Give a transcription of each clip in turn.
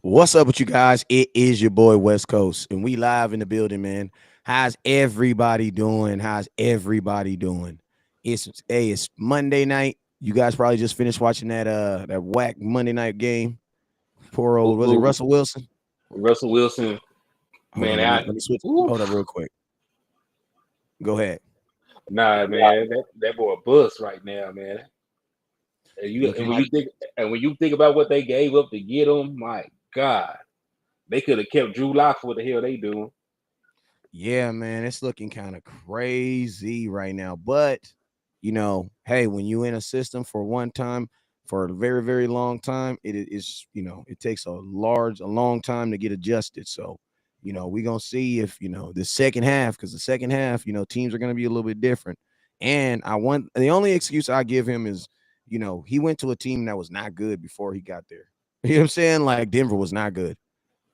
What's up with you guys? It is your boy West Coast, and we live in the building, man. How's everybody doing? How's everybody doing? It's Monday night. You guys probably just finished watching that whack Monday night game. Poor old was it Ooh, Russell Wilson? Russell Wilson, Hold on, man, let me switch. ooh, Hold up real quick. Go ahead. nah, man, that boy a bust right now, man. And you Looking and when like you think and when you think about what they gave up to get him, my God, they could have kept Drew Lock for what the hell they doing. yeah, man, it's looking kind of crazy right now. But hey, when you in a system for one time for a very, very long time, is it takes a long time to get adjusted. So, we're gonna see if the second half, because the second half, teams are gonna be a little bit different. And the only excuse I give him is, he went to a team that was not good before he got there. You know what I'm saying? Like Denver was not good.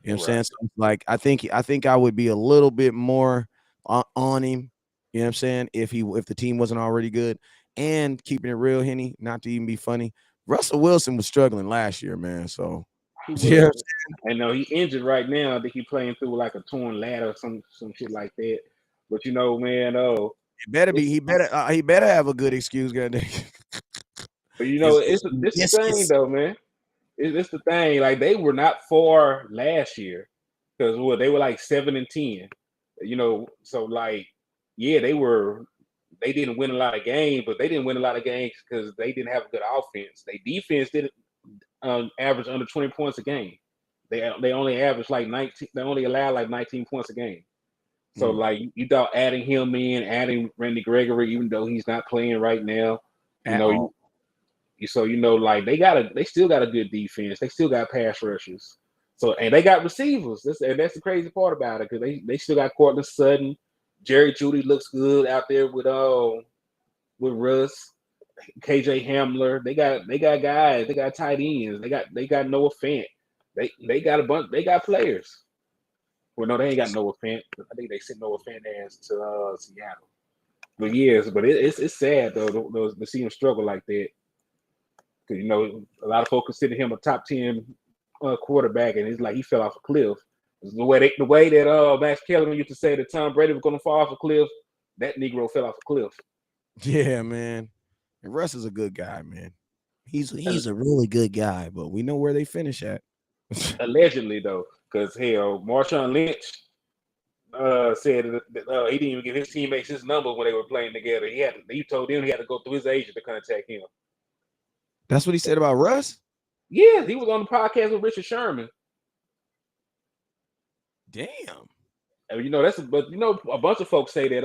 You know what I'm saying? Right. So, like, I think I would be a little bit more on him. You know what I'm saying? If the team wasn't already good, and keeping it real, Henny, not to even be funny, Russell Wilson was struggling last year, man. So He yeah, was. I know he injured right now. I think he playing through like a torn ladder or some shit like that. But man, it better be. it's He better have a good excuse, goddamn. but It's this the thing meniscus. though, man. It's the thing. Like they were not far last year because they were like 7-10. So like yeah, they didn't win a lot of games, but they didn't win a lot of games because they didn't have a good offense. They defense did average under 20 points a game. They only averaged like 19. They only allowed like 19 points a game. So Mm, like you thought adding him in, adding Randy Gregory, even though he's not playing right now, you at know, all. like they still got a good defense. They still got pass rushers. So and they got receivers. That's the crazy part about it because they still got Cortland Sutton. Jerry Judy looks good out there with Russ, KJ Hamler. They got guys. They got tight ends. They got Noah Fant. They got a bunch. They got players. Well, no, they ain't got Noah Fant. I think they sent Noah Fant as to Seattle. But yes, but it's sad though to see him struggle like that. Because a lot of folks consider him a top 10 quarterback, and it's like he fell off a cliff. The way that Max Kellerman used to say that Tom Brady was going to fall off a cliff, that Negro fell off a cliff. Yeah, man. And Russ is a good guy, man. He's And he's a really good guy, but we know where they finish at. allegedly though, because hell, Marshawn Lynch said that he didn't even give his teammates his number when they were playing together. He told them he had to go through his agent to contact him. That's what he said about Russ. Yeah, he was on the podcast with Richard Sherman. Damn. And but a bunch of folks say that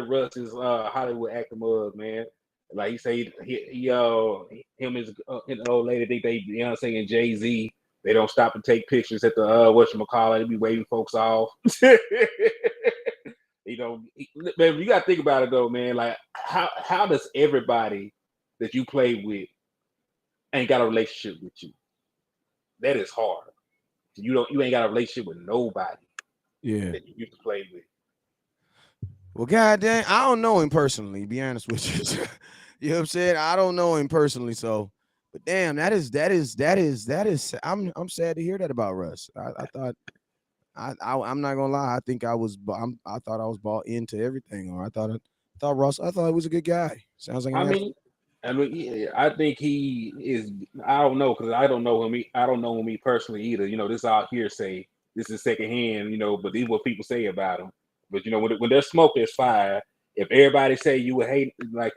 Russ is Hollywood actor mug, man. Like he say him and the old lady think they Beyonce and Jay-Z, they don't stop and take pictures at the whatchamacallit, they be waving folks off. Man, you gotta think about it though, man. Like how does everybody that you play with ain't got a relationship with you? That is hard. You ain't got a relationship with nobody Yeah. that you used to play with. Well, goddamn, I don't know him personally. Be honest with you. You know what I'm saying? I don't know him personally, so. But damn, that is. I'm sad to hear that about Russ. I thought I'm not gonna lie. I think I thought I was bought into everything, or I thought he was a good guy. Sounds like an I asshole. mean, yeah, I think he is. I don't know because I don't know him. I don't know him personally either. This is all hearsay. This is secondhand. But these are what people say about him. But when there's smoke, there's fire. If everybody say you would hate like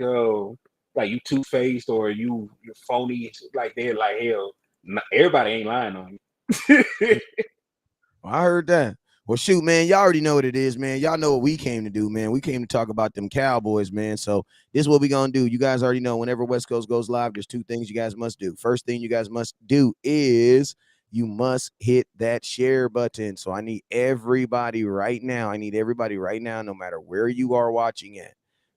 you two faced or you're phony like that, like hell, everybody ain't lying on you. I heard that. Well, shoot, man, y'all already know what it is, man. Y'all know what we came to do, man. We came to talk about them Cowboys, man. So this is what we gonna do. You guys already know. Whenever West Coast goes live, there's two things you guys must do. First thing you guys must do is you must hit that share button. So I need everybody right now. I need everybody right now, no matter where you are watching at,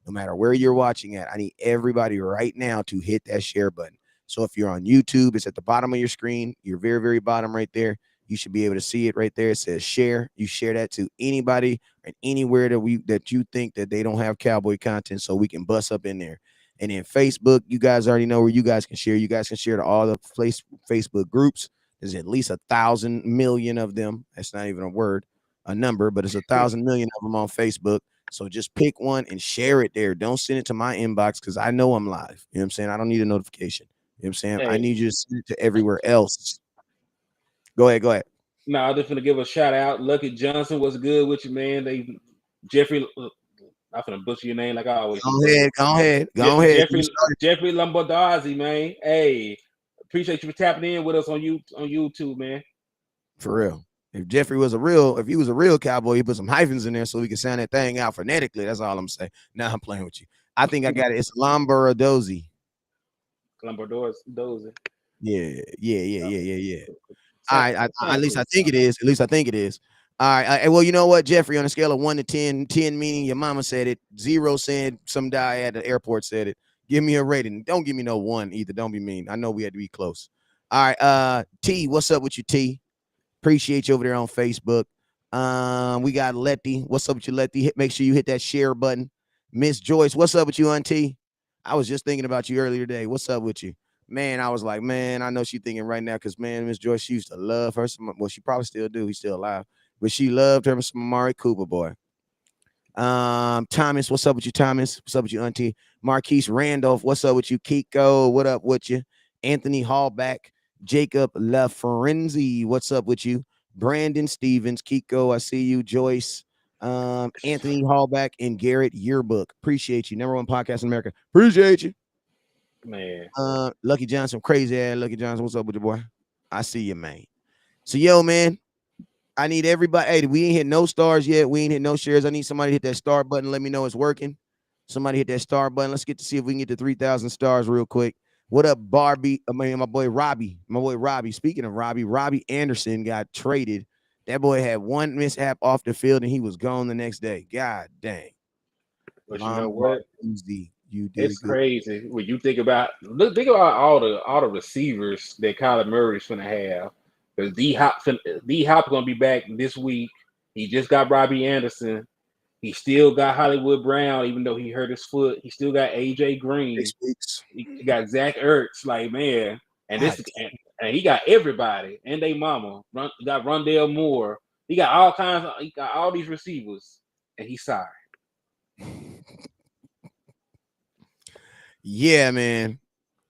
no matter where you're watching at. I need everybody right now to hit that share button. So if you're on YouTube, it's at the bottom of your screen, your very, very bottom right there. You should be able to see it right there. It says share. You share that to anybody and anywhere that you think that they don't have cowboy content, so we can bust up in there. And then Facebook, you guys already know where you guys can share. You guys can share to all the Facebook groups. There's at least 1,000 million of them. That's not even a number, but it's 1,000 million of them on Facebook. So just pick one and share it there. Don't send it to my inbox because I know I'm live. You know what I'm saying? I don't need a notification. You know what I'm saying? I Hey, need you to send it to everywhere else. Go ahead. Go ahead. no, I'm just gonna give a shout out. Lucky Johnson was good with you, man. Jeffrey, I'm gonna butcher your name like I always do, Go but ahead. Go ahead. Go ahead. You started Jeffrey Lombardazzi, man. Hey, appreciate you for tapping in with us on YouTube, man. for real. If he was a real cowboy, he put some hyphens in there so we could sound that thing out phonetically. That's all I'm saying. Now I'm playing with you. I think I got it. It's Lombardozzi. Lombardozzi. Yeah. All Sound, right. At sound least cool. I think it is. At least I think it is. All right. Well, you know what, Jeffrey, on a scale of 1 to 10, 10 meaning your mama said it, 0 saying some guy at the airport said it. Give me a rating. Don't give me no 1 either. Don't be mean. I know we had to be close. All right. T, what's up with you, T? Appreciate you over there on Facebook. We got Letty. What's up with you, Letty? Make sure you hit that share button. Miss Joyce, what's up with you, Auntie? I was just thinking about you earlier today. What's up with you? Man, I was like, man, I know she's thinking right now because, man, Miss Joyce, she used to love her. Well, she probably still do. He's still alive. But she loved her some Amari Cooper, boy. Thomas, what's up with you, Thomas? What's up with you, Auntie? Marquise Randolph, what's up with you? Kiko, what up with you? Anthony Hallback, Jacob LaFrenzi, what's up with you? Brandon Stevens, Kiko, I see you. Joyce, Anthony Hallback, and Garrett Yearbook. Appreciate you. Number 1 podcast in America. Appreciate you. Man. Lucky Johnson, crazy ass Lucky Johnson. What's up with you, boy? I see you, man. So, yo, man, I need everybody. Hey, we ain't hit no stars yet. We ain't hit no shares. I need somebody to hit that star button. Let me know it's working. Somebody hit that star button. Let's get to see if we can get to 3,000 stars real quick. What up, Barbie? I mean, my boy Robbie. My boy Robbie. Speaking of Robbie Anderson got traded. That boy had one mishap off the field and he was gone the next day. God dang. But you know Lombard what? easy. You did It's good. crazy when you think about all the receivers that Kyler Murray's gonna have. Because D Hop gonna be back this week. He just got Robbie Anderson. He still got Hollywood Brown, even though he hurt his foot. He still got AJ Green. 6 weeks. He got Zach Ertz. Like, man, and God. and he got everybody and they mama. He got Rondale Moore. He got all kinds of. He got all these receivers, and he's sorry. Yeah, man.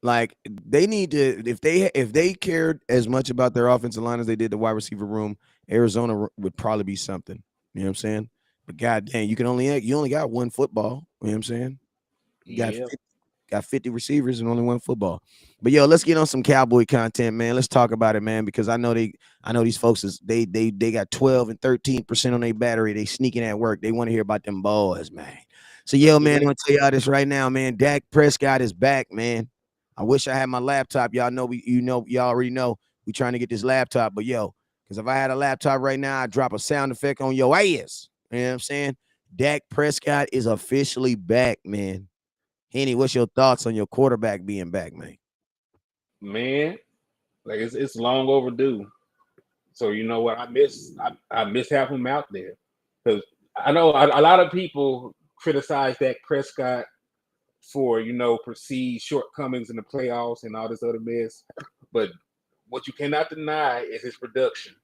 Like they need to if they cared as much about their offensive line as they did the wide receiver room, Arizona would probably be something. You know what I'm saying? But god dang, you only got one football. You know what I'm saying? You Yeah. got 50 receivers and only one football. But yo, let's get on some cowboy content, man. Let's talk about it, man, because I know these folks they got 12 and 13% on their battery. They sneaking at work. They want to hear about them boys, man. So yo, man, I'm gonna tell y'all this right now, man. Dak Prescott is back, man. I wish I had my laptop. Y'all know y'all already know we trying to get this laptop, but yo, because if I had a laptop right now, I'd drop a sound effect on your ass. You know what I'm saying? Dak Prescott is officially back, man. Henny, what's your thoughts on your quarterback being back, man? Man, like it's long overdue. So you know what? I miss having him out there because I know a lot of people criticize Dak Prescott for perceived shortcomings in the playoffs and all this other mess, but what you cannot deny is his production.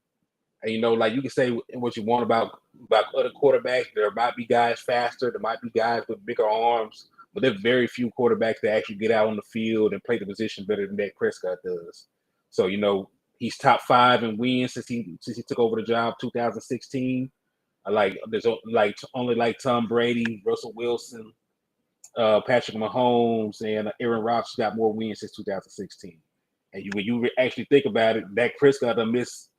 And like you can say what you want about other quarterbacks. There might be guys faster, there might be guys with bigger arms, but there are very few quarterbacks that actually get out on the field and play the position better than Dak Prescott does. So he's top 5 in wins since he took over the job 2016. Like there's like only like Tom Brady, Russell Wilson, Patrick Mahomes, and Aaron Rodgers got more wins since 2016. And when you actually think about it, Dak Prescott done missed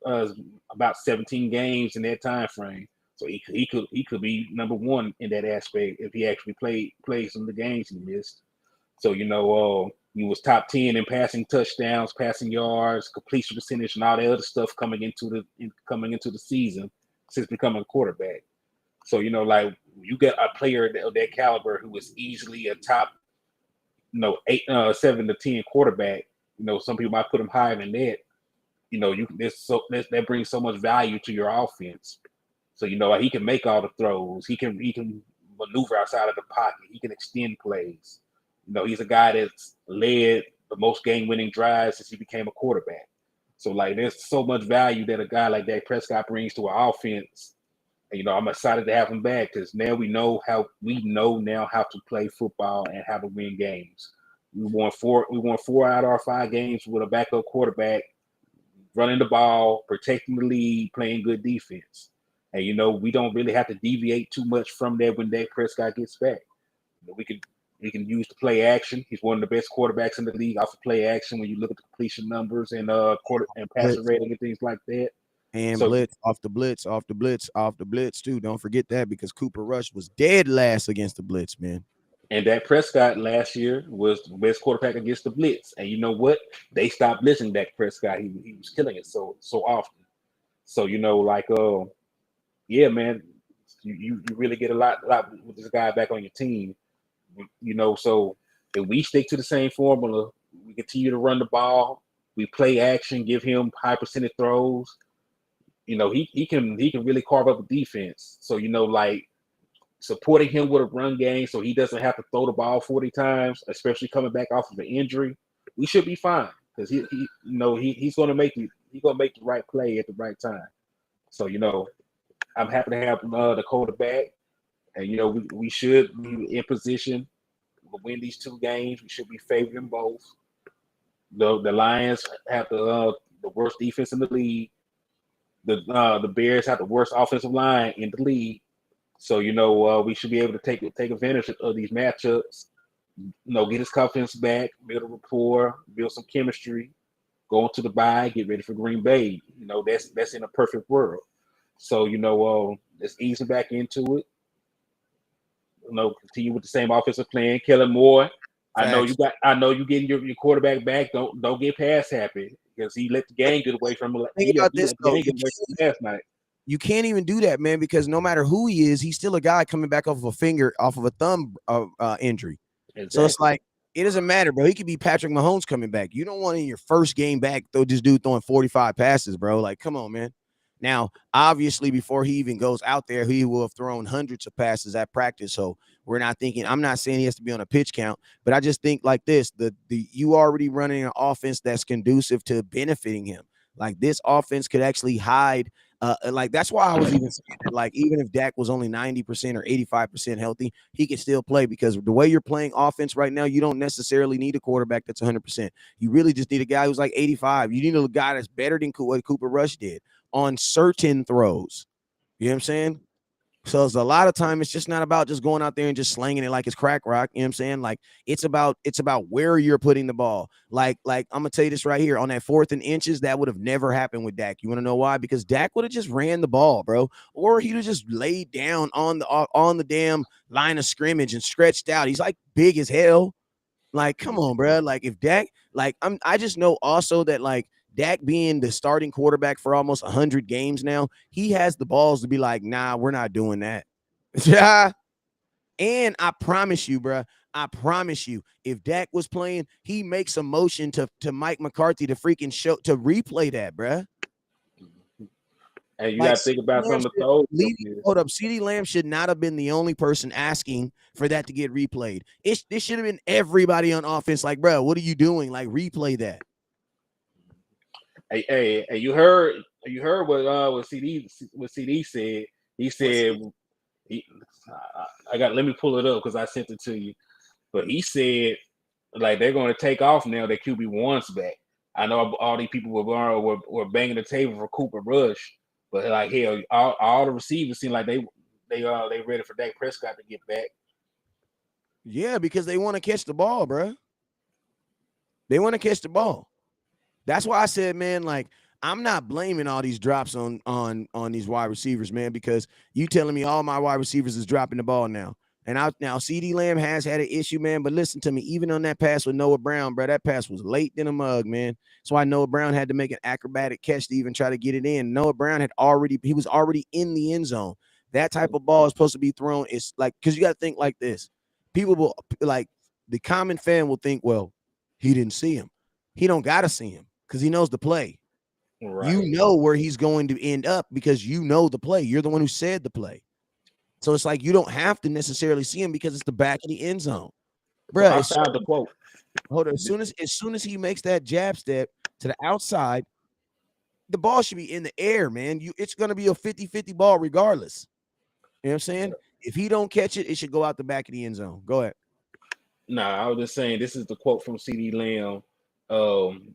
about 17 games in that time frame. So he could be number 1 in that aspect if he actually played some of the games he missed. So he was top 10 in passing touchdowns, passing yards, completion percentage, and all that other stuff coming into the season since becoming a quarterback. So like you get a player of that caliber who is easily a top 7 to 10 quarterback. Some people might put him higher than that. That brings so much value to your offense. So he can make all the throws. He can maneuver outside of the pocket. He can extend plays. He's a guy that's led the most game-winning drives since he became a quarterback. So like there's so much value that a guy like Dak Prescott brings to our offense. And, I'm excited to have him back because now we know now how to play football and how to win games. We won four out of our 5 games with a backup quarterback, running the ball, protecting the lead, playing good defense. And we don't really have to deviate too much from that when Dak Prescott gets back. We can use the play action. He's one of the best quarterbacks in the league off of play action when you look at the completion numbers and quarter and passer Blitz rating and things like that. and So blitz off the blitz, off the blitz, off the blitz too. Don't forget that because Cooper Rush was dead last against the blitz, man. and Dak Prescott last year was the best quarterback against the blitz. And you know what? They stopped blitzing Dak Prescott. He was killing it so often. So yeah, man, you really get a lot with this guy back on your team. So if we stick to the same formula, we continue to run the ball, we play action, give him high percentage throws. He can really carve up a defense. So like supporting him with a run game, so he doesn't have to throw the ball 40 times, especially coming back off of an injury. We should be fine because he's going to make the right play at the right time. So I'm happy to have the quarterback, and we should be in position to win these 2 games. We should be favored in both. The Lions have the worst defense in the league. The Bears have the worst offensive line in the league. So we should be able to take advantage of these matchups. Get his confidence back, build a rapport, build some chemistry, go into the bye, get ready for Green Bay. That's in a perfect world. So let's ease him back into it. Continue with the same offensive plan. Kellen Moore, I know you getting your quarterback back. Don't get pass happy because he let the game get away from him. Think about this though. Last night. You can't even do that, man, because no matter who he is, he's still a guy coming back off of a thumb injury. Exactly. So it's like it doesn't matter, bro. He could be Patrick Mahomes coming back. You don't want in your first game back though this dude throwing 45 passes, bro. Like, come on, man. Now, obviously, before he even goes out there, he will have thrown hundreds of passes at practice. So I'm not saying he has to be on a pitch count, but I just think like this: you already running an offense that's conducive to benefiting him. Like this offense could actually hide. Like that's why I was even saying that, like even if Dak was only 90% or 85% healthy, he could still play because the way you're playing offense right now, you don't necessarily need a quarterback that's 100%. You really just need a guy who's like 85. You need a guy that's better than what Cooper Rush did on certain throws. You know what I'm saying? So it's a lot of time. It's just not about just going out there and just slinging it like it's crack rock. You know what I'm saying? Like it's about where you're putting the ball. Like I'm gonna tell you this right here on that 4th and inches, that would have never happened with Dak. You want to know why? Because Dak would have just ran the ball, bro, or he'd have just laid down on the damn line of scrimmage and stretched out. He's like big as hell. Like, come on, bro. Like if Dak, like I just know also that like Dak being the starting quarterback for almost 100 games now, he has the balls to be like, nah, we're not doing that. Yeah. And I promise you, bro, if Dak was playing, he makes a motion to Mike McCarthy to freaking replay that, bro. And you got to think about some of the throws. Hold up. CeeDee Lamb should not have been the only person asking for that to get replayed. This should have been everybody on offense. Like, bro, what are you doing? Like, replay that. Hey, you heard what CD said. He said, let me pull it up because I sent it to you. But he said, like, they're going to take off now that QB1's back. I know all these people were banging the table for Cooper Rush, but like hell, all the receivers seem like they ready for Dak Prescott to get back. Yeah, because they want to catch the ball, bro. They want to catch the ball. That's why I said, man, like I'm not blaming all these drops on these wide receivers, man, because you telling me all my wide receivers is dropping the ball now. And now CeeDee Lamb has had an issue, man. But listen to me, even on that pass with Noah Brown, bro, that pass was late in a mug, man. That's why Noah Brown had to make an acrobatic catch to even try to get it in. Noah Brown was already in the end zone. That type of ball is supposed to be thrown. It's like, because you got to think like this. People will, like, the common fan will think, well, he didn't see him. He don't got to see him because he knows the play. Right. You know where he's going to end up because you know the play. You're the one who said the play. So it's like you don't have to necessarily see him because it's the back of the end zone. Bro, I found the quote. Hold on. As soon as he makes that jab step to the outside, the ball should be in the air, man. It's gonna be a 50-50 ball regardless. You know what I'm saying? If he don't catch it, it should go out the back of the end zone. Go ahead. Nah, I was just saying this is the quote from CD Lamb um,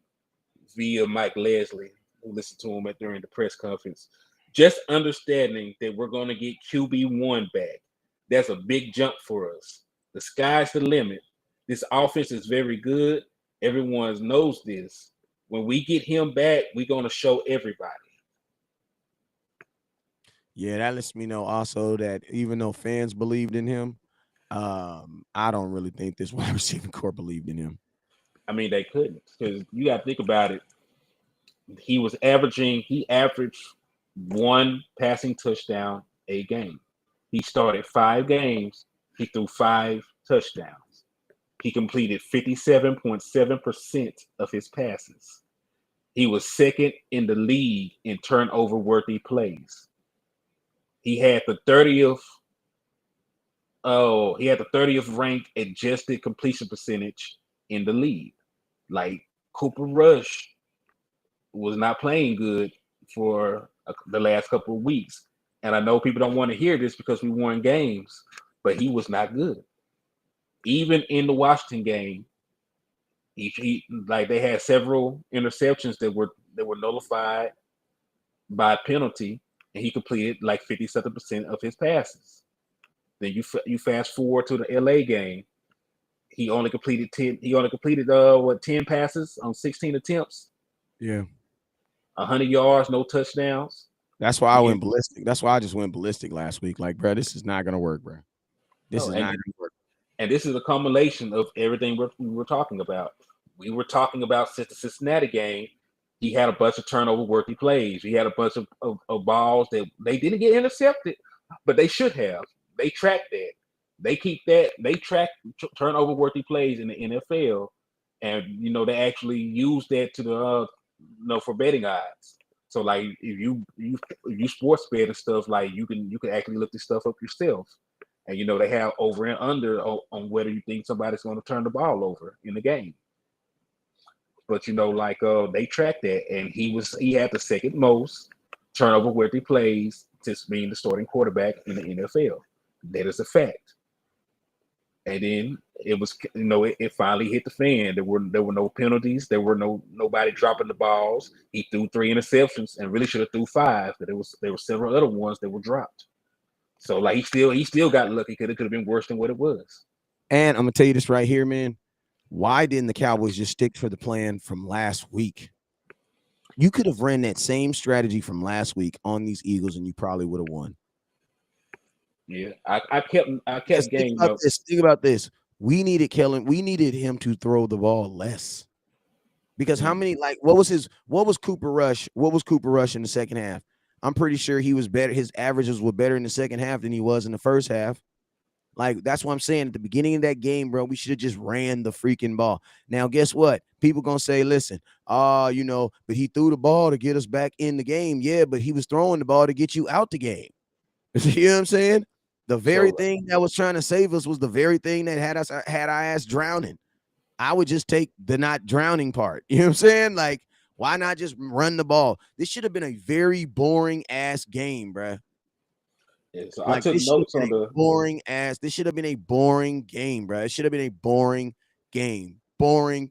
via Mike Leslie, who listened to him during the press conference. Just understanding that we're going to get QB1 back. That's a big jump for us. The sky's the limit. This offense is very good. Everyone knows this. When we get him back, we're going to show everybody. Yeah, that lets me know also that even though fans believed in him, I don't really think this wide receiving core believed in him. I mean, they couldn't because you got to think about it. He averaged one passing touchdown a game. He started 5 games. He threw 5 touchdowns. He completed 57.7% of his passes. He was second in the league in turnover-worthy plays. He had the 30th. Oh, he had the 30th ranked adjusted completion percentage in the league. Like Cooper Rush was not playing good for the last couple of weeks. And I know people don't want to hear this because we won games, but he was not good. Even in the Washington game, he like they had several interceptions that were nullified by penalty, and he completed like 57% of his passes. Then you fast forward to the LA game, he only completed 10. He only completed 10 passes on 16 attempts. Yeah. 100 yards, no touchdowns. That's why I went ballistic. That's why I just went ballistic last week. Like, bro, this is not gonna work, bro. This is not gonna work. And this is a culmination of everything we were talking about. We were talking about since the Cincinnati game. He had a bunch of turnover-worthy plays. He had a bunch of balls that they didn't get intercepted, but they should have. They track that. They keep that. They track turnover-worthy plays in the NFL, and they actually use that to the for betting odds. So like if you sports bet and stuff, like you can actually look this stuff up yourself. And they have over and under on whether you think somebody's going to turn the ball over in the game. But they tracked that, and he had the second most turnover worthy plays since being the starting quarterback in the NFL. That is a fact. And then it was it finally hit the fan. There were no penalties. There were nobody dropping the balls. He threw 3 interceptions and really should have threw 5, but there were several other ones that were dropped. So like he still got lucky because it could have been worse than what it was. And I'm gonna tell you this right here, man. Why didn't the Cowboys just stick to the plan from last week? You could have ran that same strategy from last week on these Eagles, and you probably would have won. Yeah, I kept game. Think about this. We needed Kellen. We needed him to throw the ball less. Because how many, like, what was Cooper Rush? What was Cooper Rush in the second half? I'm pretty sure he was better. His averages were better in the second half than he was in the first half. Like, that's what I'm saying. At the beginning of that game, bro, we should have just ran the freaking ball. Now, guess what? People going to say, listen, but he threw the ball to get us back in the game. Yeah, but he was throwing the ball to get you out the game. You know what I'm saying? The very thing that was trying to save us was the very thing that had our ass drowning. I would just take the not drowning part. You know what I'm saying? Like, why not just run the ball? This should have been a very boring ass game, bro. Yeah, so like, I took notes on the boring ass. This should have been a boring game, bro. It should have been a boring game. Boring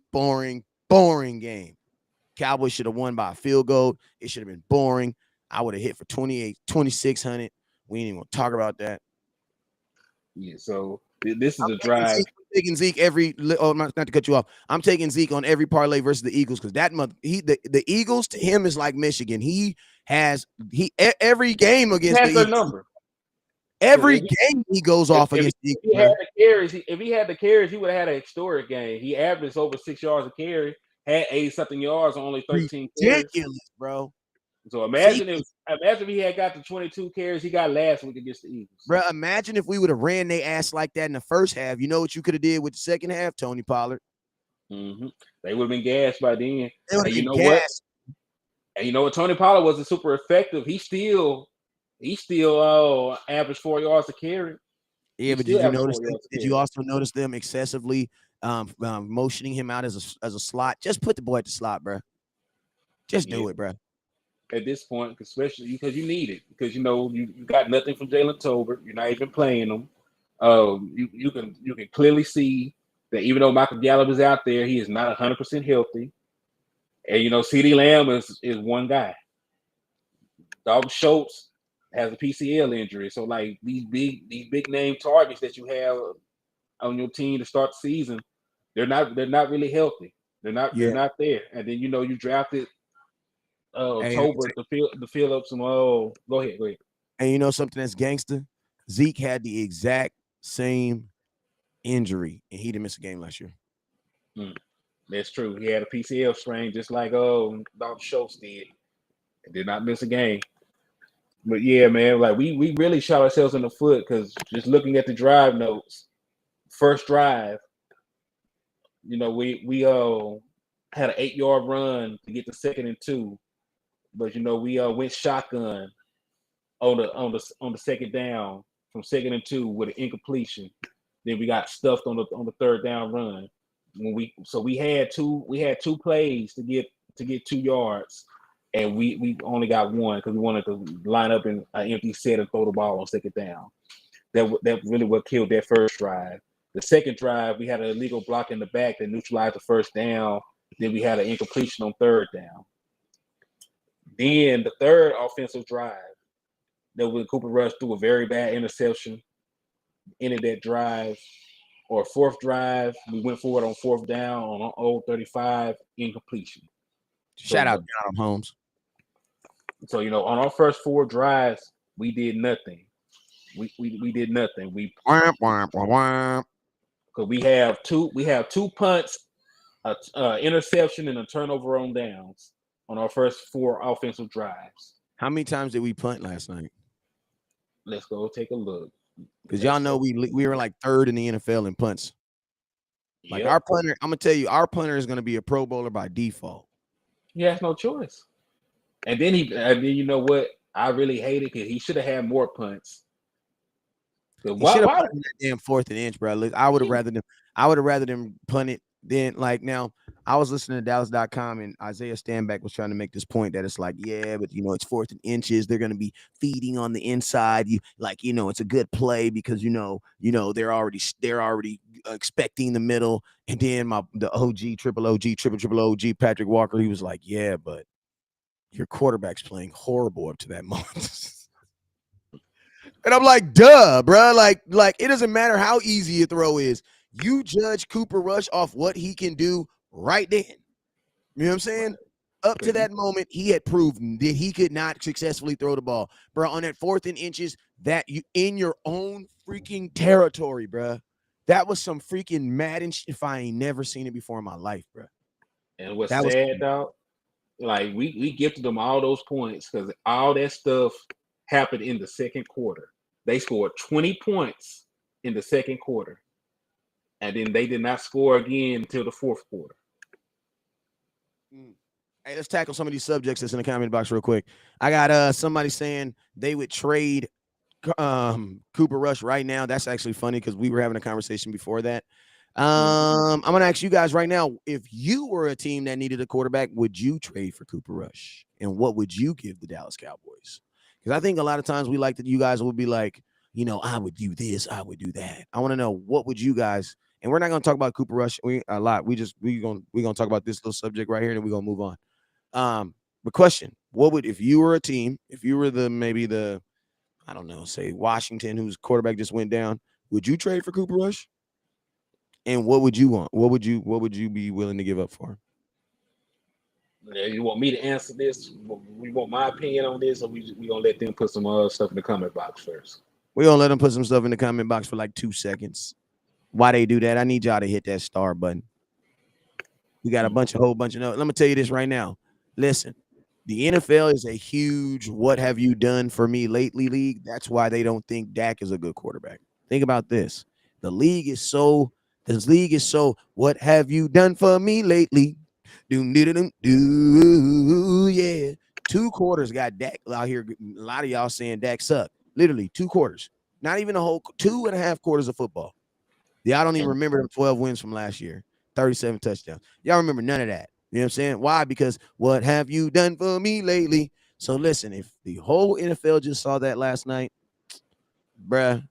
game. Cowboys should have won by a field goal. It should have been boring. I would have hit for 2,600. We ain't even gonna talk about that. Yeah, so this is a drive. I'm taking Zeke not to cut you off. I'm taking Zeke on every parlay versus the Eagles because the Eagles to him is like Michigan. Every game against the Eagles. Number. Every game he goes off against the Eagles. If he had the carries, he would have had an historic game. He averaged over 6 yards a carry, had 80-something yards on only 13 ridiculous, carries. Bro. So imagine if he had got the 22 carries he got last week against the Eagles. Bro, imagine if we would have ran their ass like that in the first half. You know what you could have did with the second half, Tony Pollard? Mm-hmm. They would have been gassed by then. And you know what? And you know what? Tony Pollard wasn't super effective. He still averaged 4 yards a carry. Yeah, but did you notice? Did you also notice them excessively motioning him out as a slot? Just put the boy at the slot, bro. Just do it, bro. at this point, especially because you need it. Because you got nothing from Jalen Tolbert. You're not even playing him. You can clearly see that even though Michael Gallup is out there, he is not 100% healthy. And CeeDee Lamb is one guy. Dalton Schultz has a PCL injury. So like these big name targets that you have on your team to start the season, they're not really healthy. They're Yeah. not there. And then you drafted Hey, Tolbert to fill up some. Oh, go ahead. and you know something that's gangster? Zeke had the exact same injury, and he didn't miss a game last year. Hmm. That's true. He had a PCL strain just like Dalton Schultz did not miss a game. But yeah, man, like we really shot ourselves in the foot because just looking at the drive notes, first drive, we had an 8-yard run to get to 2nd and 2, but we went shotgun on the second down from 2nd and 2 with an incompletion. Then we got stuffed on the third down run. We had two plays to get 2 yards, and we only got one because we wanted to line up in an empty set and throw the ball on second down. That really what killed that first drive. The second drive, we had an illegal block in the back that neutralized the first down. Then we had an incompletion on third down. Then the third offensive drive, that when Cooper Rush threw a very bad interception, ended that drive. Or fourth drive, we went forward on fourth down on old 35, incompletion. Shout out John Holmes. So on our first 4 drives, we did nothing. We did nothing. Because we have two punts, interception, and a turnover on downs on our first 4 offensive drives. How many times did we punt last night? Let's go take a look. Because y'all know we were like 3rd in the NFL in punts. Like Yep. our punter, I'm gonna tell you, our punter is gonna be a Pro Bowler by default. He has no choice. And then you know what? I really hate it because he should have had more punts. He should have punted that damn 4th and inch, bro. Look, I would have rather them punt it than like now. I was listening to Dallas.com and Isaiah Stanback was trying to make this point that it's like, yeah, but it's 4th and inches. They're gonna be feeding on the inside. It's a good play because they're already expecting the middle. And then the OG, triple OG, Patrick Walker, he was like, yeah, but your quarterback's playing horrible up to that moment. And I'm like, duh, bro. Like it doesn't matter how easy a throw is. You judge Cooper Rush off what he can do right then. You know what I'm saying? Up to that moment, he had proven that he could not successfully throw the ball, bro. On that 4th and inches, that you in your own freaking territory, bro. That was some freaking Madden shit if I ain't never seen it before in my life, bro. And what's sad, dog? Like we gifted them all those points because all that stuff happened in the second quarter. They scored 20 points in the second quarter, and then they did not score again until the fourth quarter. Hey, let's tackle some of these subjects that's in the comment box real quick. I got somebody saying they would trade Cooper Rush right now. That's actually funny because we were having a conversation before that. I'm gonna ask you guys right now: if you were a team that needed a quarterback, would you trade for Cooper Rush, and what would you give the Dallas Cowboys? Because I think a lot of times we like that you guys would be like, I would do this, I would do that. I want to know what would you guys, and we're not gonna talk about Cooper Rush a lot. We're gonna talk about this little subject right here, and then we're gonna move on. But question: what would, if you were a team, if you were I don't know, say Washington, whose quarterback just went down, would you trade for Cooper Rush? And what would you want? What would you be willing to give up for? Yeah, you want me to answer this? We want my opinion on this, or we gonna let them put some stuff in the comment box first? We're gonna let them put some stuff in the comment box for like 2 seconds. Why they do that? I need y'all to hit that star button. We got a whole bunch of notes. Let me tell you this right now. Listen, the NFL is a huge "what have you done for me lately" league. That's why they don't think Dak is a good quarterback. Think about this. This league is so, "what have you done for me lately?" Yeah. 2 quarters got Dak out here. A lot of y'all saying Dak sucked. Literally 2 quarters. Not even a whole 2.5 quarters of football. Y'all don't even remember them 12 wins from last year. 37 touchdowns. Y'all remember none of that. You know what I'm saying? Why? Because what have you done for me lately? So listen, if the whole NFL just saw that last night, bruh,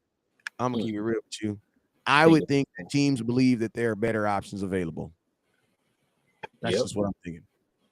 I'm gonna keep it real with you. I would think that teams believe that there are better options available. That's just what I'm thinking.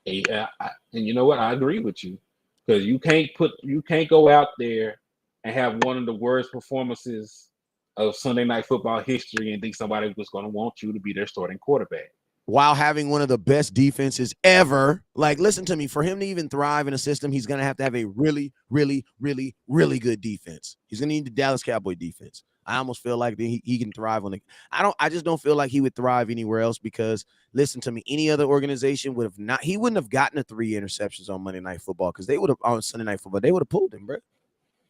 And you know what? I agree with you, because you can't go out there and have one of the worst performances of Sunday Night Football history and think somebody was going to want you to be their starting quarterback While having one of the best defenses ever. Like, listen to me, for him to even thrive in a system, he's going to have a really, really, really, really good defense. He's going to need the Dallas Cowboy defense. I almost feel like he can thrive on it. I just don't feel like he would thrive anywhere else because, listen to me, any other organization would have not, he wouldn't have gotten the 3 interceptions on Monday Night Football because they would have, on Sunday Night Football, they would have pulled him, bro.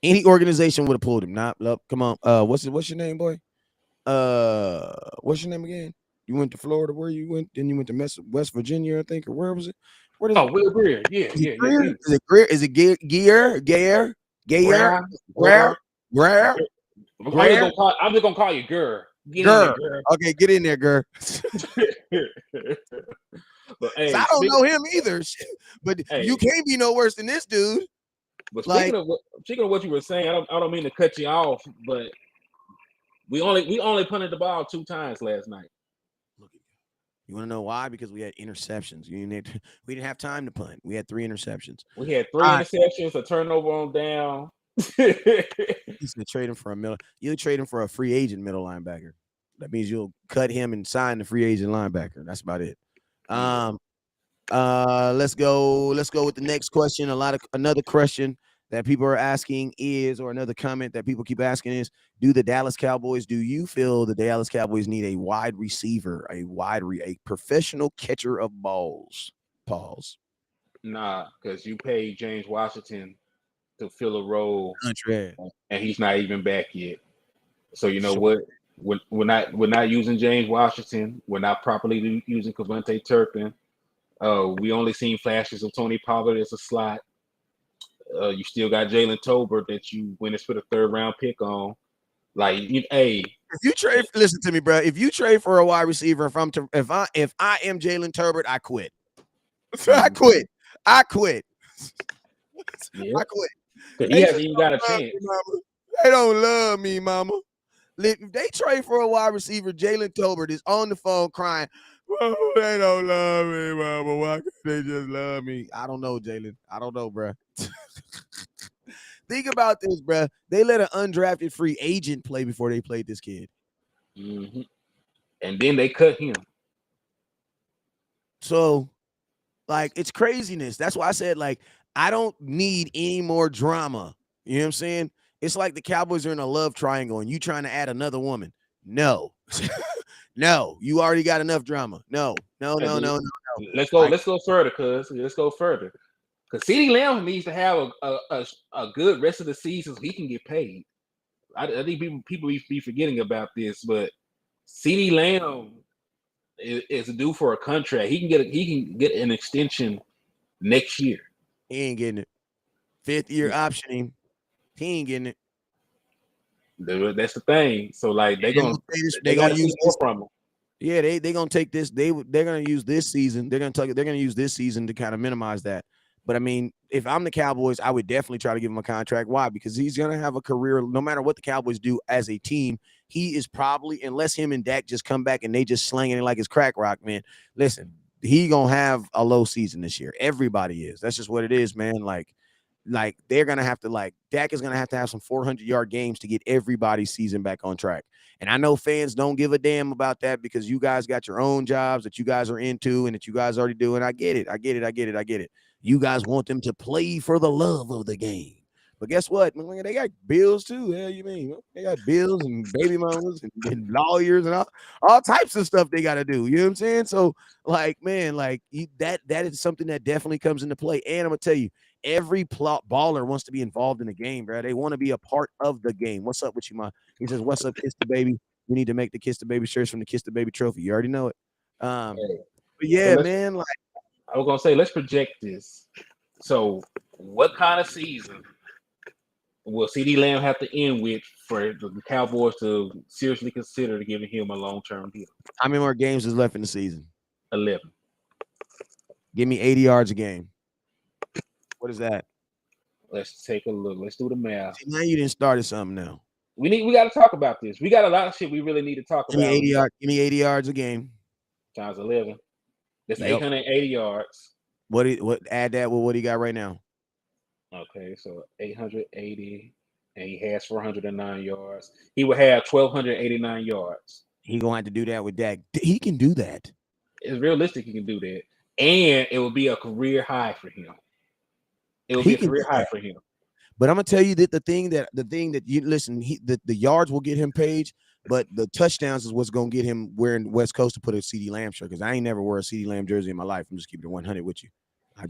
Any organization would have pulled him. Not, look, come on. What's your name, boy? What's your name again? You went to Florida. Where you went? Then you went to West Virginia, I think, or where was it? Where is Will Greer? Yeah. Is it Greer? Is it Gear? I'm just gonna call you Gur. Okay, get in there, Gur. But hey, I don't know him either. But you can't be no worse than this dude. But speaking of what you were saying, I don't mean to cut you off, but we only punted the ball 2 times last night. You want to know why? Because we had interceptions. We didn't have time to punt. We had 3 interceptions. We had 3 interceptions, a turnover on down. He's gonna trade him for a middle. You'll trade him for a free agent middle linebacker. That means you'll cut him and sign the free agent linebacker. That's about it. Let's go with the next question. Another question that people are asking is, or another comment that people keep asking is, do you feel the Dallas Cowboys need a wide receiver, a professional catcher of balls? Pause. Nah, because you paid James Washington to fill a role, and he's not even back yet. So you know what? We're not using James Washington. We're not properly using Cavante Turpin. We only seen flashes of Tony Pollard as a slot. You still got Jalen Tolbert that you went and spent a 3rd round pick on. Like, if you trade, listen to me, bro. If you trade for a wide receiver, if I am Jalen Tolbert, I quit. I quit. Yeah. I quit. He hasn't even got a chance. They don't love me, mama. If they trade for a wide receiver, Jalen Tolbert is on the phone crying, oh, they don't love me, mama. Why can't they just love me? I don't know, Jalen. I don't know, bro. Think about this, bro. They let an undrafted free agent play before they played this kid. Mm-hmm. And then they cut him. So, like, it's craziness. That's why I said, like, I don't need any more drama. You know what I'm saying? It's like the Cowboys are in a love triangle and you trying to add another woman. No. No, you already got enough drama. No. Let's go further, cuz. Let's go further. Because CeeDee Lamb needs to have a good rest of the season so he can get paid. I think people be forgetting about this, but CeeDee Lamb is due for a contract. He can get an extension next year. He ain't getting it. 5th year optioning. He ain't getting it. That's the thing. So like they're gonna use more from him. Yeah, they're gonna take this. They're gonna use this season. They're gonna use this season to kind of minimize that. But I mean, if I'm the Cowboys, I would definitely try to give him a contract. Why? Because he's gonna have a career. No matter what the Cowboys do as a team, he is probably, unless him and Dak just come back and they just slinging it like it's crack rock, man. Listen, he gonna have a low season this year. Everybody is. That's just what it is, man. Like they're gonna have to, Dak is gonna have to have some 400-yard games to get everybody's season back on track. And I know fans don't give a damn about that because you guys got your own jobs that you guys are into and that you guys already do. And I get it. You guys want them to play for the love of the game. But guess what? They got bills too. Hell, you mean they got bills and baby mamas and lawyers and all types of stuff they got to do. You know what I'm saying? So, that is something that definitely comes into play. And I'm gonna tell you, every baller wants to be involved in the game, bro. They want to be a part of the game. What's up with you, man? He says, "What's up, Kiss the Baby? We need to make the Kiss the Baby shirts from the Kiss the Baby trophy." You already know it. But yeah, man. I was gonna say, let's project this. So, what kind of season will CeeDee Lamb have to end with for the Cowboys to seriously consider giving him a long-term deal? How many more games is left in the season? 11. Give me 80 yards a game. What is that? Let's take a look. Let's do the math. See, now you didn't start something now. We got to talk about this. We got a lot of shit we really need to talk Give me about. 80 yards. Give me 80 yards a game. Times 11. That's Yep. 880 yards. What add that with what he got right now? Okay, so 880, and he has 409 yards. He would have 1,289 yards. He gonna have to do that with Dak. He can do that. It's realistic he can do that, and it will be a career high for him. It will He be a can career do high that. for him. But I'm gonna tell you that the thing that you listen, the yards will get him paid, but the touchdowns is what's gonna get him wearing West Coast to put a CD Lamb shirt. Because I ain't never wore a CD Lamb jersey in my life. I'm just keeping it 100 with you. I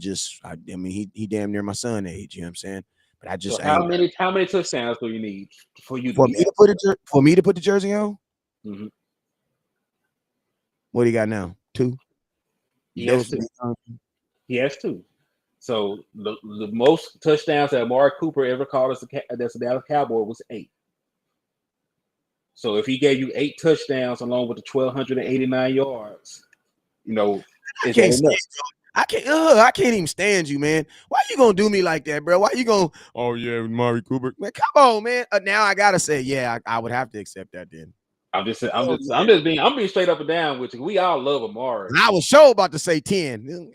mean, he damn near my son age. You know what I'm saying? But I just So how many touchdowns do you need for you to for be me to put it for me to put the jersey on? Mm-hmm. What do you got now? 2. He has 2. He has 2. So the most touchdowns that Amari Cooper ever called as a Dallas Cowboy was 8. So if he gave you 8 touchdowns along with the 1,289 yards, I can't even stand you, man. Why you gonna do me like that, bro? Why you gonna? Oh yeah, Amari Cooper, man. Come on, man. Now I gotta say, yeah, I would have to accept that then. I'm being straight up and down with you. We all love Amari. And I was sure about to say 10.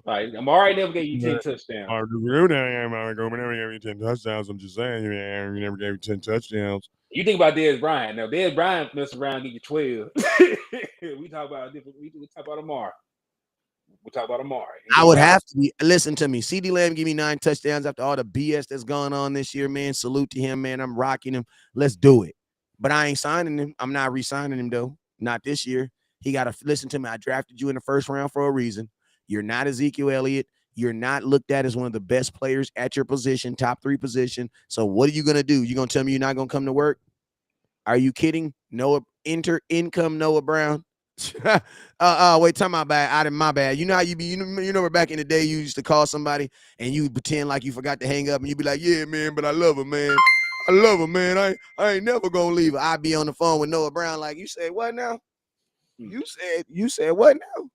Like Amari never gave you 10 touchdowns. Never gave you 10 touchdowns. I'm just saying, you never gave you 10 touchdowns. You think about Dez Bryant. Now, Dez Bryant messed around and give you 12. We talk about Amari. We talk about Amari. I would have to be. Listen to me. CD Lamb give me 9 touchdowns after all the BS that's gone on this year, man. Salute to him, man. I'm rocking him. Let's do it. But I ain't signing him. I'm not re-signing him, though. Not this year. He got to listen to me. I drafted you in the first round for a reason. You're not Ezekiel Elliott. You're not looked at as one of the best players at your position, top 3 position. So what are you going to do? You going to tell me you're not going to come to work? Are you kidding? Income Noah Brown. Wait, time my bad. Out of my bad. You know how you be. You know, back in the day, you used to call somebody and you pretend like you forgot to hang up, and you be like, "Yeah, man, but I love her, man. I love her, man. I ain't never gonna leave her." I be on the phone with Noah Brown, like, "You said what now? You said what now?"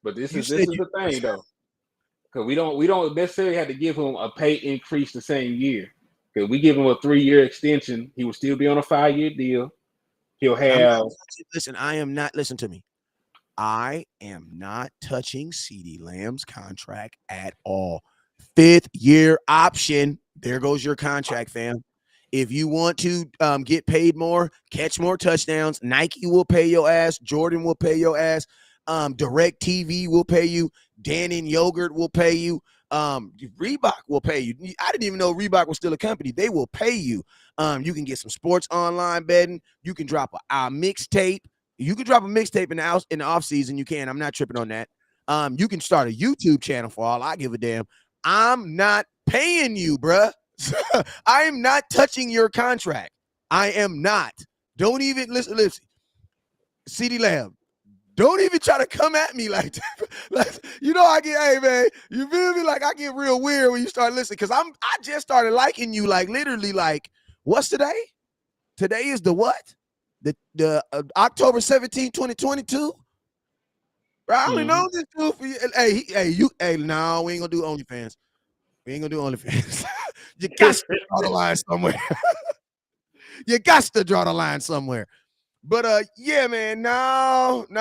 But this is the thing though, because we don't necessarily have to give him a pay increase the same year. Because we give him a 3-year extension, he will still be on a 5-year deal. He'll have. Listen, listen to me. I am not touching CeeDee Lamb's contract at all. 5th year option. There goes your contract, fam. If you want to get paid more, catch more touchdowns, Nike will pay your ass. Jordan will pay your ass. Direct TV will pay you. Dannon Yogurt will pay you. Reebok will pay you. I didn't even know Reebok was still a company. They will pay you. You can get some sports online betting. You can drop a mixtape. You can drop a mixtape in the off season. You can. I'm not tripping on that. You can start a YouTube channel for all I give a damn. I'm not paying you, bruh. I am not touching your contract. I am not. Don't even listen. CeeDee Lamb. Don't even try to come at me like that. Like, I get, hey man, you feel me? Like I get real weird when you start listening, because I just started liking you, like literally, like, what's today? Today is the what? The October 17, 2022. Bro, I only know this dude for you. No, we ain't gonna do OnlyFans. We ain't gonna do OnlyFans. You got to draw the line somewhere. You got to draw the line somewhere. But yeah, man, no. I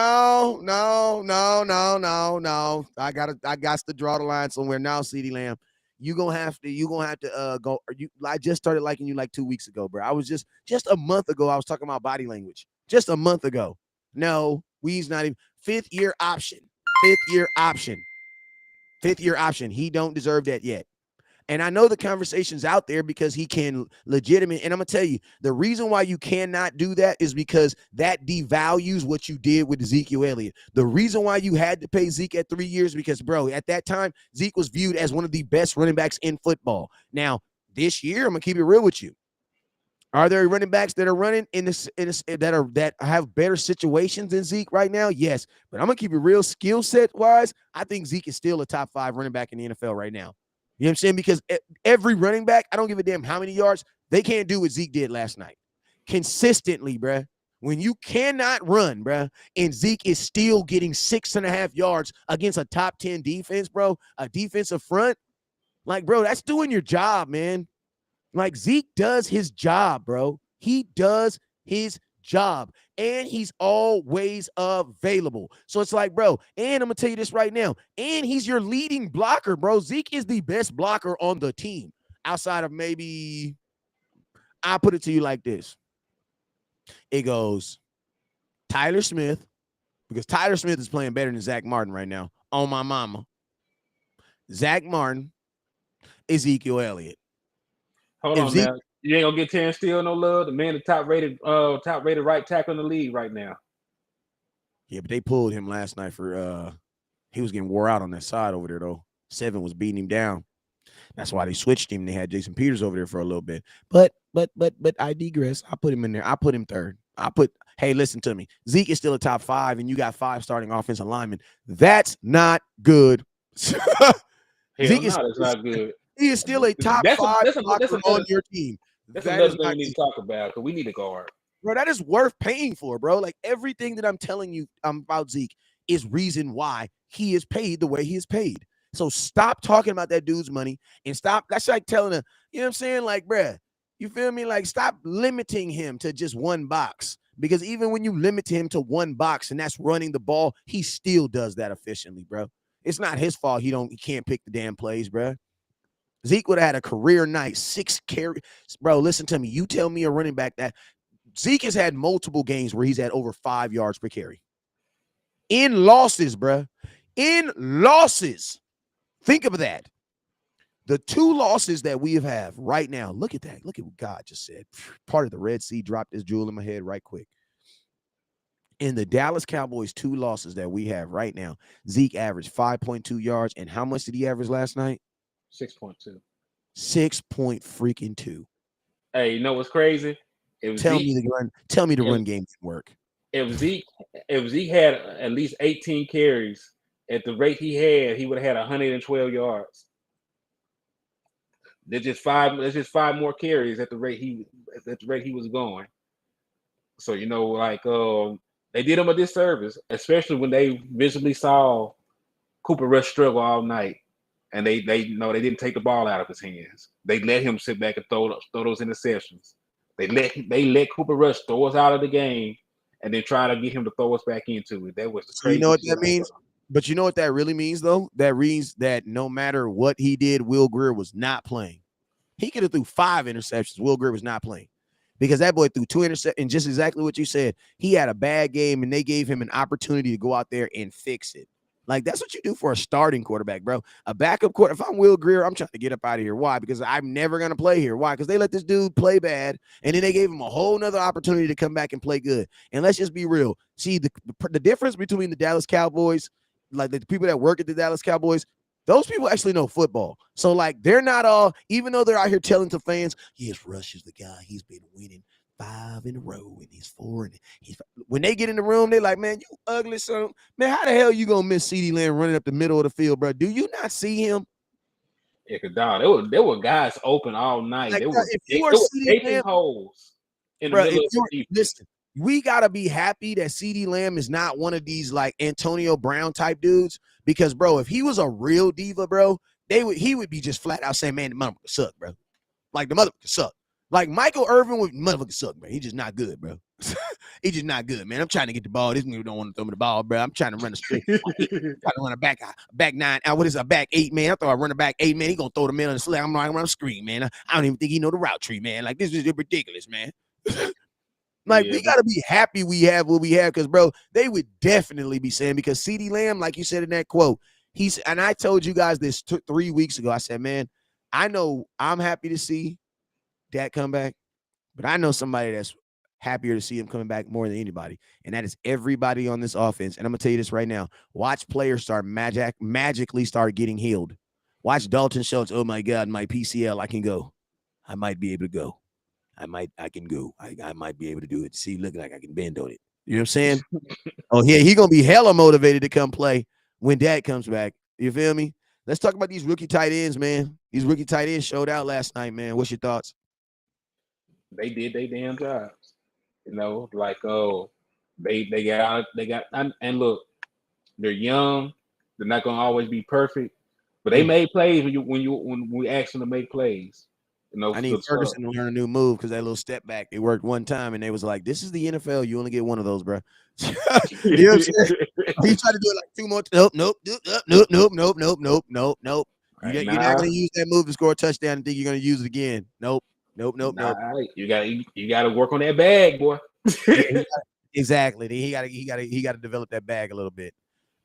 got to draw the line somewhere now, CeeDee Lamb. You gonna have to go. I just started liking you like 2 weeks ago, bro. I was just a month ago. I was talking about body language. Just a month ago. No, we's not even 5th year option. 5th year option. 5th year option. He don't deserve that yet. And I know the conversation's out there because he can legitimate. And I'm going to tell you, the reason why you cannot do that is because that devalues what you did with Ezekiel Elliott. The reason why you had to pay Zeke at 3 years, because, bro, at that time, Zeke was viewed as one of the best running backs in football. Now, this year, I'm going to keep it real with you. Are there running backs that are running that have better situations than Zeke right now? Yes. But I'm going to keep it real skill set wise. I think Zeke is still a top 5 running back in the NFL right now. You know what I'm saying? Because every running back, I don't give a damn how many yards, they can't do what Zeke did last night. Consistently, bruh. When you cannot run, bruh, and Zeke is still getting 6.5 yards against a top 10 defense, bro, a defensive front, Like, bro, that's doing your job, man. Like, Zeke does his job, bro. He does his job, and he's always available. So it's like, bro, and I'm gonna tell you this right now, and he's your leading blocker, bro. Zeke is the best blocker on the team, outside of maybe, I'll put it to you like this. It goes Tyler Smith, because Tyler Smith is playing better than Zach Martin right now. On my mama. Zach Martin, Ezekiel Elliott. Hold If on Zeke, now. You ain't gonna get Terrence Steele no love. The man, the top rated right tackle in the league right now. yeah, but they pulled him last night for he was getting wore out on that side over there though. 7 was beating him down. That's why they switched him. They had Jason Peters over there for a little bit. But I digress. I put him in there. I put him third. Hey, listen to me. Zeke is still a top 5, and you got 5 starting offensive linemen. That's not good. Hell Zeke no, that's not good. he is still a top That's 5 that's blocker on your team. That's That another is thing not we need good. to talk about because we need a guard. Bro, that is worth paying for, bro. Like, everything that I'm telling you about Zeke is reason why he is paid the way he is paid. So stop talking about that dude's money and stop. That's like telling him, you know what I'm saying? Like, bruh, you feel me? Like, stop limiting him to just one box. Because even when you limit him to one box and that's running the ball, he still does that efficiently, bro. It's not his fault he can't pick the damn plays, bro. Zeke would have had a career night, 6 carry. Bro, listen to me. You tell me a running back that Zeke has had multiple games where he's had over 5 yards per carry. In losses, bro. In losses. Think of that. The 2 losses that we have right now. Look at that. Look at what God just said. Part of the Red Sea dropped this jewel in my head right quick. In the Dallas Cowboys 2 losses that we have right now, Zeke averaged 5.2 yards. And how much did he average last night? 6.2. 6.2. Hey, you know what's crazy? Tell me the run game didn't work. If Zeke had at least 18 carries at the rate he had, he would have had 112 yards. There's just 5 more carries at the rate he was going. So they did him a disservice, especially when they visibly saw Cooper Rush struggle all night, and they didn't take the ball out of his hands. They let him sit back and throw those interceptions. They let Cooper Rush throw us out of the game, and then try to get him to throw us back into it. That was the crazy. You know what that means? But you know what that really means, though? That means that no matter what he did, Will Grier was not playing. He could have threw 5 interceptions. Will Grier was not playing because that boy threw 2 interceptions. And just exactly what you said, he had a bad game, and they gave him an opportunity to go out there and fix it. Like, that's what you do for a starting quarterback, bro. A backup quarterback. If I'm Will Grier, I'm trying to get up out of here. Why? Because I'm never going to play here. Why? Because they let this dude play bad, and then they gave him a whole nother opportunity to come back and play good. And let's just be real. See, the difference between the Dallas Cowboys, like the people that work at the Dallas Cowboys, those people actually know football. So, like, they're not all, even though they're out here telling to fans, yes, Rush is the guy. He's been winning 5 in a row, and he's 4. And when they get in the room, they're like, man, you ugly son. Man, how the hell you going to miss CeeDee Lamb running up the middle of the field, bro? Do you not see him? Yeah, because dog, there were guys open all night. Like, They were CeeDee gaping holes in the bro, middle of the defense. listen, we got to be happy that CeeDee Lamb is not one of these, like, Antonio Brown type dudes. Because, bro, if he was a real diva, bro, he would be just flat out saying, man, the motherfucker suck, bro. Like, the motherfucker suck. Like, Michael Irvin would motherfucker suck, bro. He's just not good, bro. He's just not good, man. I'm trying to get the ball. This nigga don't want to throw me the ball, bro. I'm trying to run a straight. I'm trying to run a back 9. What is a back 8, man? I thought I run a back 8, man. He gonna throw the man on the sled. I'm running around the screen, man. I don't even think he know the route tree, man. Like, this is ridiculous, man. Like, we got to be happy we have what we have because, bro, they would definitely be saying, because CeeDee Lamb, like you said in that quote, and I told you guys this 3 weeks ago. I said, man, I know I'm happy to see Dak come back, but I know somebody that's happier to see him coming back more than anybody, and that is everybody on this offense. And I'm going to tell you this right now. Watch players start magically start getting healed. Watch Dalton Schultz. Oh, my God, my PCL, I can go. I might be able to go. I can go. I might be able to do it. See, look like I can bend on it. You know what I'm saying? Oh, yeah, he's going to be hella motivated to come play when Dak comes back. You feel me? Let's talk about these rookie tight ends, man. These rookie tight ends showed out last night, man. What's your thoughts? They did their damn jobs. They got and look, they're young. They're not going to always be perfect, But they made plays when we asked them to make plays. You know, I need Ferguson to learn a new move because that little step back, it worked one time, and they was like, "This is the NFL. You only get one of those, bro." You know what I'm saying? He tried to do it like 2 more. Nope, nope, nope, nope, nope, nope, nope, nope, nope, nope. Right, You're not gonna use that move to score a touchdown and think you're gonna use it again. Nope, nope, nope, nope. You got to work on that bag, boy. Yeah, exactly. He got to develop that bag a little bit.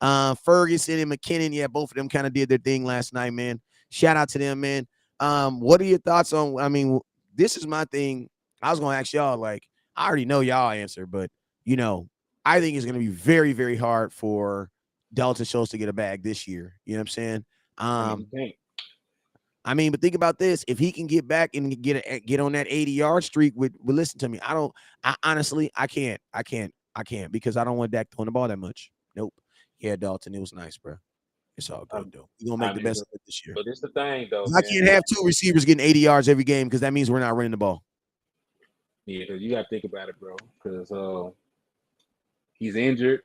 Ferguson and McKinnon, yeah, both of them kind of did their thing last night, man. Shout out to them, man. What are your thoughts on? I mean, this is my thing. I was gonna ask y'all, like, I already know y'all answer, but I think it's gonna be very, very hard for Dalton Schultz to get a bag this year. You know what I'm saying? I mean, but think about this: if he can get back and get on that 80-yard streak listen to me, I honestly, I can't because I don't want Dak throwing the ball that much. Nope. Yeah, Dalton, it was nice, bro. It's all good though. We're gonna make the best of it this year. But it's the thing though. I can't have two receivers getting 80 yards every game because that means we're not running the ball. Yeah, because you got to think about it, bro. Because he's injured.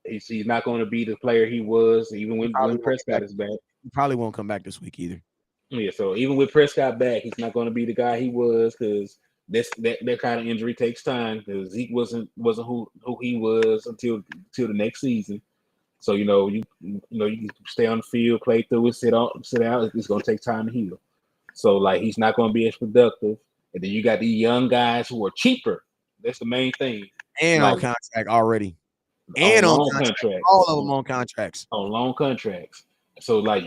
He's not going to be the player he was even when Prescott is back. He probably won't come back this week either. Yeah, so even with Prescott back, he's not going to be the guy he was because that kind of injury takes time. Because Zeke wasn't who he was until the next season. So you can stay on the field, play through it, sit out. It's going to take time to heal. So like he's not going to be as productive. And then you got these young guys who are cheaper. That's the main thing. And on contract already. And on contract. All of them on contracts. On long contracts. So like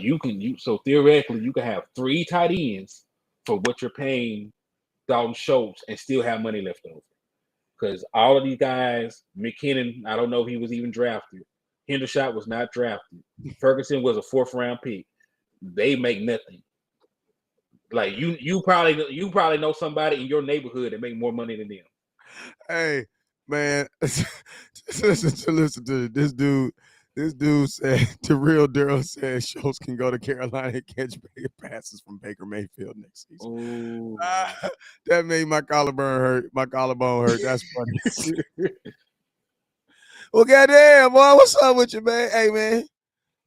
so theoretically you can have 3 tight ends for what you're paying Dalton Schultz and still have money left over. Because all of these guys, McKinnon, I don't know if he was even drafted. Hendershot was not drafted. Ferguson was a 4th round pick. They make nothing. Like you probably know somebody in your neighborhood that make more money than them. Hey, man, listen to this dude. This dude said, the real Daryl said Schultz can go to Carolina and catch passes from Baker Mayfield next season. That made my collarbone hurt. That's funny. Well, goddamn, boy, what's up with you, man? Hey, man,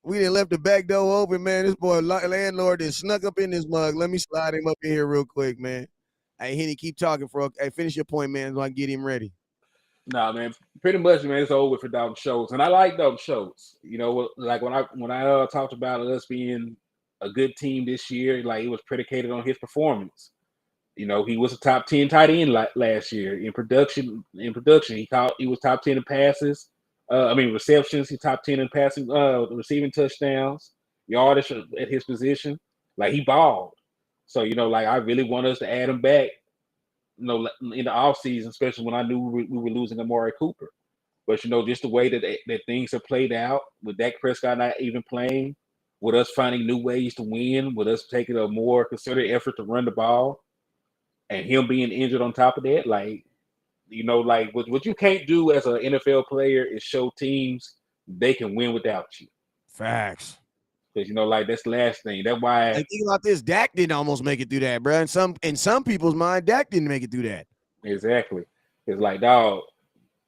we done left the back door open, man. This boy landlord done snuck up in this mug. Let me slide him up in here real quick, man. Hey, Henny, keep talking Hey, finish your point, man, so I can get him ready. Nah, man, pretty much, man, it's over for Dalton Schultz. And I like Dalton Schultz. You know, like when I talked about us being a good team this year, like it was predicated on his performance. You know, he was a top 10 tight end last year in production. He was top 10 in passes. Receptions. He top 10 in passing, receiving touchdowns, yardage at his position. Like he balled. So like I really want us to add him back. In the offseason, especially when I knew we were losing Amari Cooper. But just the way that things have played out with Dak Prescott not even playing, with us finding new ways to win, with us taking a more concerted effort to run the ball, and him being injured on top of that, like what you can't do as an NFL player is show teams they can win without you. Facts. Because that's the last thing. That's why. Think about this. Dak didn't almost make it through that, bro. In some people's mind, Dak didn't make it through that. Exactly. It's like, dog,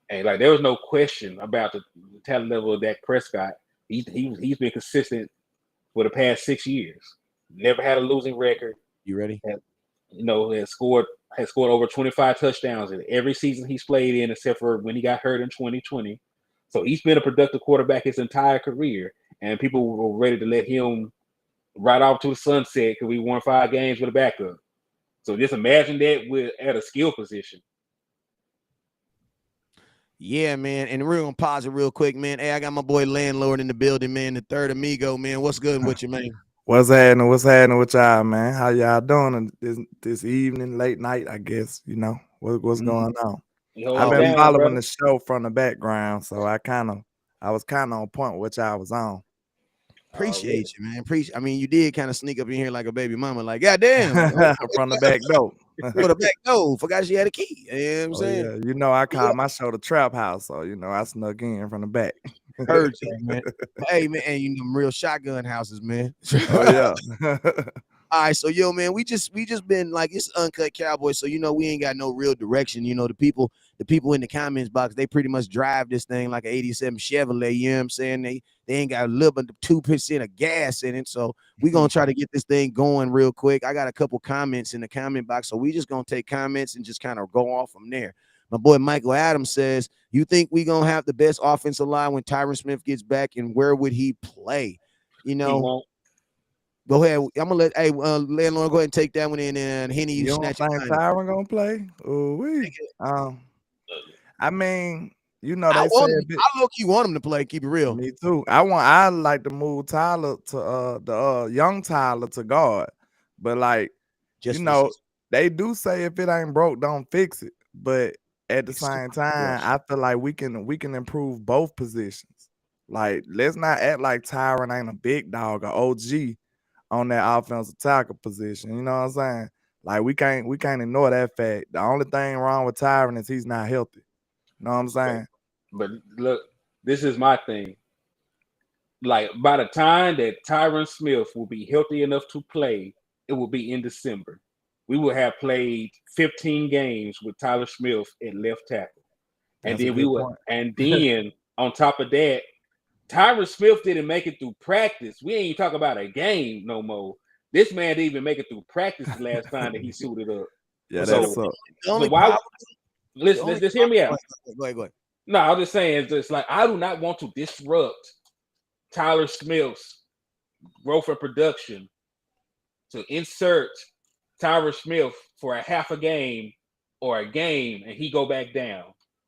and like there was no question about the talent level of Dak Prescott. He's been consistent for the past 6 years. Never had a losing record. You ready? Has scored over 25 touchdowns in every season he's played in, except for when he got hurt in 2020. So he's been a productive quarterback his entire career. And people were ready to let him right off to the sunset because we won 5 games with a backup. So just imagine that at a skill position. Yeah, man. And we're going to pause it real quick, man. Hey, I got my boy Landlord in the building, man. The third amigo, man. What's good with you, man? What's happening with y'all, man? How y'all doing this evening, late night, I guess, what's going on? I've been following the show from the background, so I was kind of on point with what y'all was on. Appreciate you, man. You did kind of sneak up in here like a baby mama, like, goddamn. From the back door. For the back door. Forgot she had a key. You know what I'm saying? Yeah. I call my show the Trap House, so, I snuck in from the back. Heard you, man. Hey, man, and them real shotgun houses, man. Oh, yeah. All right, so yo, man, we just been like, it's Uncut Cowboys, so we ain't got no real direction. The people in the comments box, they pretty much drive this thing like an '87 Chevrolet. You know what I'm saying? They ain't got a little bit 2% of gas in it, so we gonna try to get this thing going real quick. I got a couple comments in the comment box, so we just gonna take comments and just kind of go off from there. My boy Michael Adams says, "You think we gonna have the best offensive line when Tyron Smith gets back, and where would he play?" He won't. Go ahead. I'm gonna let landlord go ahead and take that one in, and Henny, you don't snatch think it. Tyron gonna play? I mean, they I said low key want him to play. Keep it real. Me too. I like to move Tyler to the young Tyler to guard, but like they do say if it ain't broke, don't fix it. But at the same time, I feel like we can improve both positions. Like, let's not act like Tyron ain't a big dog or OG on that offensive tackle position. You know what I'm saying? Like, we can't ignore that fact. The only thing wrong with Tyron is he's not healthy. You know what I'm saying? But look, this is my thing. Like, by the time that Tyron Smith will be healthy enough to play, it will be in December. We will have played 15 games with Tyler Smith at left tackle. And then on top of that, Tyron Smith didn't make it through practice. We ain't talking about a game no more. This man didn't even make it through practice the last time that he suited up. Yeah, that's so why? Listen, just hear me out. Go ahead. No, I'm just saying, it's like, I do not want to disrupt Tyler Smith's growth and production to insert Tyler Smith for a half a game or a game, and he go back down,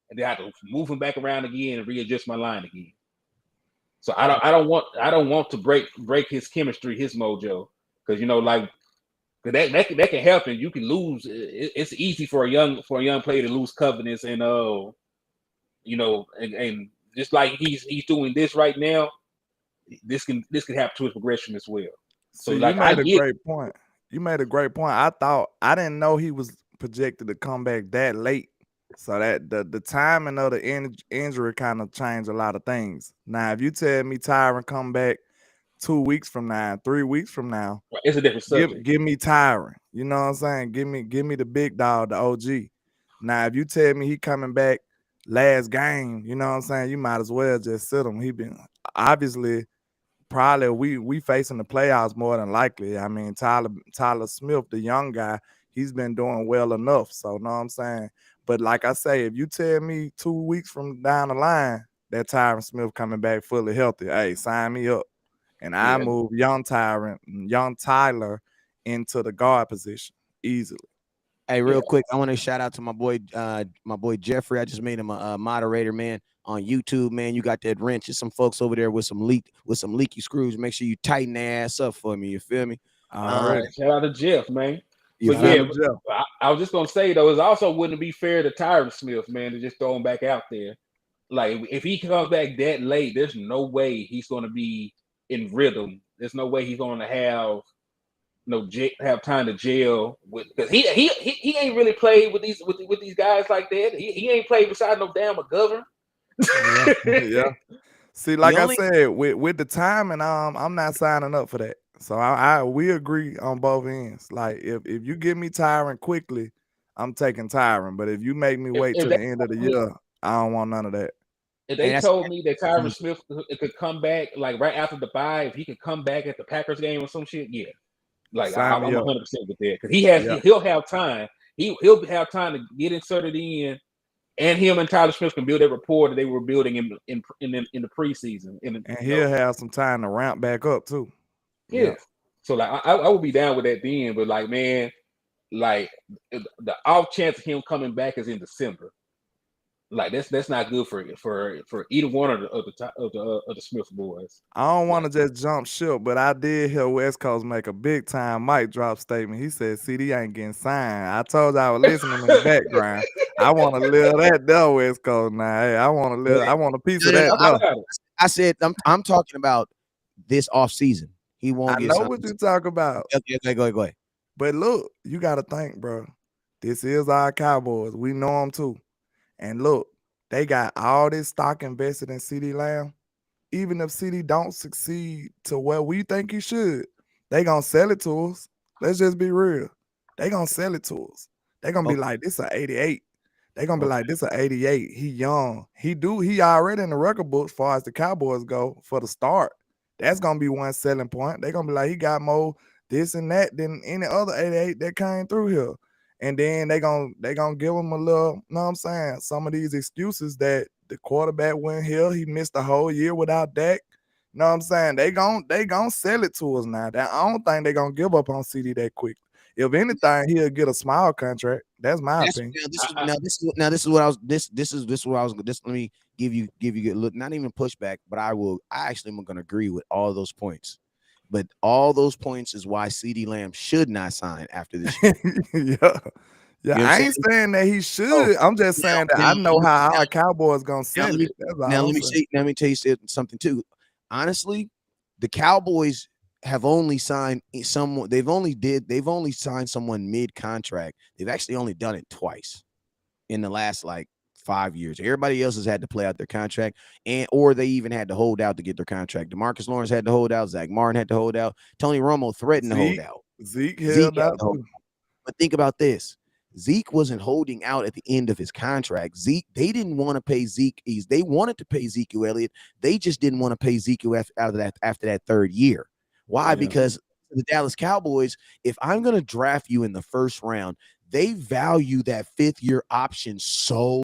and then I have to move him back around again and readjust my line again. So I don't want to break his chemistry, his mojo, because that can happen. You can lose. It's easy for a young player to lose confidence, and and just like he's doing this right now, this can happen to his progression as well. So you made a great point. You made a great point. I didn't know he was projected to come back that late. So that the timing of the injury kind of changed a lot of things. Now, if you tell me Tyron come back 2 weeks from now, 3 weeks from now, it's a different subject. Give me Tyron. You know what I'm saying? Give me the big dog, the OG. Now, if you tell me he coming back last game, you know what I'm saying? You might as well just sit him. He been obviously probably we facing the playoffs more than likely. I mean, Tyler Smith, the young guy, he's been doing well enough. So, you know what I'm saying? But like I say, if you tell me 2 weeks from down the line that Tyron Smith coming back fully healthy, hey, sign me up. And I move young Tyler into the guard position easily. Hey, real quick, I want to shout out to my boy Jeffrey. I just made him a moderator, man, on YouTube, man. You got that wrench. There's some folks over there with some leaky screws. Make sure you tighten their ass up for me. You feel me? All right. Shout out to Jeff, man. But I was just gonna say though, it also wouldn't be fair to Tyron Smith, man, to just throw him back out there. Like, if he comes back that late, there's no way he's gonna be in rhythm. There's no way he's gonna have have time to gel with, because he ain't really played with these guys like that. He ain't played beside no damn McGovern. Yeah. See, like I said, with the time, and I'm not signing up for that. So we agree on both ends. Like, if you give me Tyron quickly, I'm taking Tyron. But if you make me wait till the end of the year, I don't want none of that. If they told me that Tyron Smith could come back like right after the bye, if he could come back at the Packers game or some shit, yeah. Like, I'm 100% with that, because he'll have time. He'll have time to get inserted in, and him and Tyler Smith can build that rapport that they were building in the preseason. And he'll have some time to ramp back up too. Yeah. So like, I would be down with that then, but like, man, like, the off chance of him coming back is in December. Like, that's not good for either one of the Smith boys. I don't want to just jump ship, but I did hear West Coast make a big time mic drop statement. He said CD ain't getting signed. I told you I was listening in the background. I want to live that there, West Coast. Now, hey, I want to live. I want a piece of that. I said I'm talking about this off season. He won't. I know what you talk about. Okay, go ahead. But look, you got to think, bro. This is our Cowboys. We know them too. And look, they got all this stock invested in CeeDee Lamb. Even if CeeDee don't succeed to where we think he should, they gonna sell it to us. Let's just be real. They gonna sell it to us. They gonna be like, this a 88. They gonna be like, this a 88. He young. He already in the record book as far as the Cowboys go for the start. That's gonna be one selling point. They gonna be like, he got more this and that than any other 88 that came through here. And then they gonna give him a little, you know what I'm saying? Some of these excuses that the quarterback went here, he missed a whole year without Dak. You know what I'm saying? They gon' sell it to us now. I don't think they gonna give up on CD that quick. If anything, he'll get a small contract. That's my opinion. This is what I was. This is what I was. Let me give you a look. Not even pushback, but I actually am going to agree with all those points. But all those points is why CD Lamb should not sign after this year. Yeah. Yeah, you know I ain't saying that he should. I'm just saying that I know how our Cowboys gonna sell it. Let me tell you something too. Honestly, the Cowboys have only signed someone. They've only signed someone mid-contract. They've actually only done it twice in the last like 5 years. Everybody else has had to play out their contract, or they even had to hold out to get their contract. DeMarcus Lawrence had to hold out. Zach Martin had to hold out. Tony Romo threatened to hold out. Zeke held out. But think about this. Zeke wasn't holding out at the end of his contract. They didn't want to pay Zeke. They wanted to pay Ezekiel Elliott. They just didn't want to pay Ezekiel after that third year. Why? Yeah. Because the Dallas Cowboys, if I'm going to draft you in the first round, they value that 5th year option so